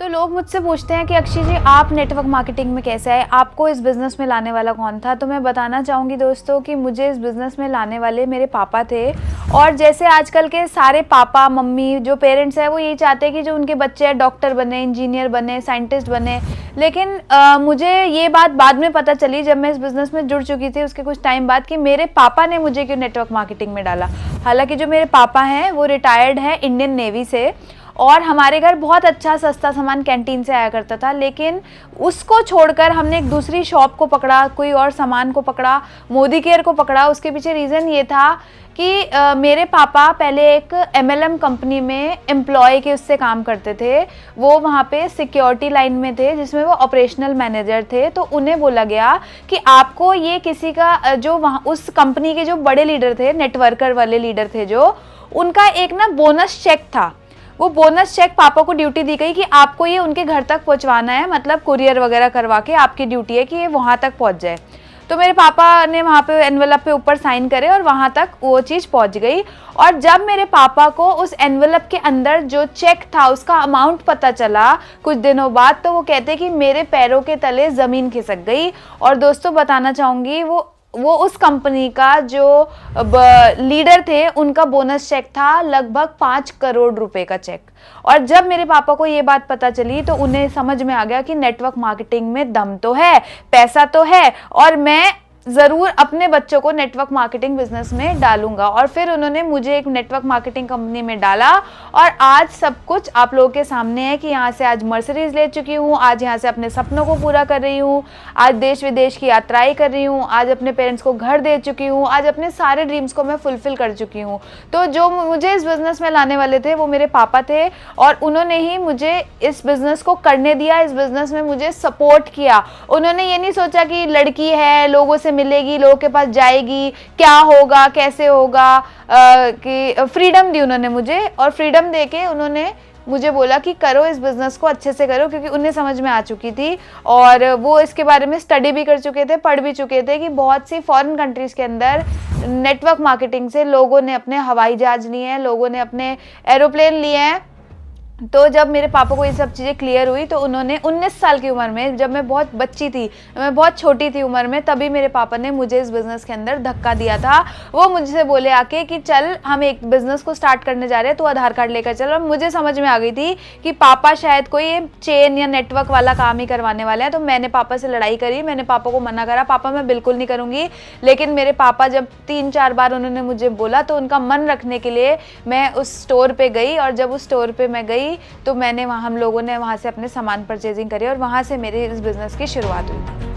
तो लोग मुझसे पूछते हैं कि अक्षय जी आप नेटवर्क मार्केटिंग में कैसे आए, आपको इस बिज़नेस में लाने वाला कौन था। तो मैं बताना चाहूँगी दोस्तों कि मुझे इस बिज़नेस में लाने वाले मेरे पापा थे। और जैसे आजकल के सारे पापा मम्मी जो पेरेंट्स हैं वो यही चाहते हैं कि जो उनके बच्चे हैं डॉक्टर बने, इंजीनियर बने, साइंटिस्ट बने। लेकिन मुझे ये बात बाद में पता चली जब मैं इस बिज़नेस में जुड़ चुकी थी उसके कुछ टाइम बाद कि मेरे पापा ने मुझे क्यों नेटवर्क मार्केटिंग में डाला। हालांकि जो मेरे पापा हैं वो रिटायर्ड हैं इंडियन नेवी से, और हमारे घर बहुत अच्छा सस्ता सामान कैंटीन से आया करता था। लेकिन उसको छोड़कर हमने एक दूसरी शॉप को पकड़ा, कोई और सामान को पकड़ा, मोदी केयर को पकड़ा। उसके पीछे रीज़न ये था कि मेरे पापा पहले एक MLM कंपनी में एम्प्लॉय के उससे काम करते थे। वो वहाँ पे सिक्योरिटी लाइन में थे जिसमें वो ऑपरेशनल मैनेजर थे। तो उन्हें बोला गया कि आपको ये किसी का जो वहाँ उस कंपनी के जो बड़े लीडर थे, नेटवर्कर वाले लीडर थे जो, उनका एक ना बोनस चेक था। वो बोनस चेक पापा को ड्यूटी दी गई कि आपको ये उनके घर तक पहुंचवाना है, मतलब कुरियर वगैरह करवा के आपकी ड्यूटी है कि ये वहाँ तक पहुंच जाए। तो मेरे पापा ने वहाँ पे एनवेलप पे ऊपर साइन करे और वहाँ तक वो चीज़ पहुँच गई। और जब मेरे पापा को उस एनवेलप के अंदर जो चेक था उसका अमाउंट पता चला कुछ दिनों बाद, तो वो कहते कि मेरे पैरों के तले ज़मीन खिसक गई। और दोस्तों बताना चाहूँगी वो उस कंपनी का जो लीडर थे उनका बोनस चेक था लगभग 5 करोड़ रुपए का चेक। और जब मेरे पापा को ये बात पता चली तो उन्हें समझ में आ गया कि नेटवर्क मार्केटिंग में दम तो है, पैसा तो है, और मैं ज़रूर अपने बच्चों को नेटवर्क मार्केटिंग बिजनेस में डालूंगा। और फिर उन्होंने मुझे एक नेटवर्क मार्केटिंग कंपनी में डाला और आज सब कुछ आप लोगों के सामने है कि यहाँ से आज मर्सिडीज़ ले चुकी हूँ, आज यहाँ से अपने सपनों को पूरा कर रही हूँ, आज देश विदेश की यात्राएं कर रही हूँ, आज अपने पेरेंट्स को घर दे चुकी हूँ, आज अपने सारे ड्रीम्स को मैं फुलफिल कर चुकी हूँ। तो जो मुझे इस बिज़नेस में लाने वाले थे वो मेरे पापा थे और उन्होंने ही मुझे इस बिज़नेस को करने दिया, इस बिज़नेस में मुझे सपोर्ट किया। उन्होंने ये नहीं सोचा कि लड़की है, लोगों से मिलेगी, लोगों के पास जाएगी, क्या होगा कैसे होगा, कि फ्रीडम दी उन्होंने मुझे। और फ्रीडम देके उन्होंने मुझे बोला कि करो इस बिज़नेस को अच्छे से करो, क्योंकि उन्हें समझ में आ चुकी थी और वो इसके बारे में स्टडी भी कर चुके थे, पढ़ भी चुके थे कि बहुत सी फॉरेन कंट्रीज़ के अंदर नेटवर्क मार्केटिंग से लोगों ने अपने हवाई जहाज़ लिए हैं, लोगों ने अपने एरोप्लेन लिए हैं। तो जब मेरे पापा को ये सब चीज़ें क्लियर हुई तो उन्होंने 19 साल की उम्र में, जब मैं बहुत बच्ची थी, मैं बहुत छोटी थी उम्र में, तभी मेरे पापा ने मुझे इस बिज़नेस के अंदर धक्का दिया था। वो मुझसे बोले आके कि चल हम एक बिज़नेस को स्टार्ट करने जा रहे हैं, तो आधार कार्ड लेकर चल। और मुझे समझ में आ गई थी कि पापा शायद कोई चेन या नेटवर्क वाला काम ही करवाने वाले हैं। तो मैंने पापा से लड़ाई करी, मैंने पापा को मना करा, पापा मैं बिल्कुल नहीं करूँगी। लेकिन मेरे पापा जब 3-4 बार उन्होंने मुझे बोला तो उनका मन रखने के लिए मैं उस स्टोर पर गई। और जब उस स्टोर पर मैं गई तो मैंने हम लोगों ने वहाँ से अपने सामान परचेजिंग करी और वहाँ से मेरी इस बिज़नेस की शुरुआत हुई।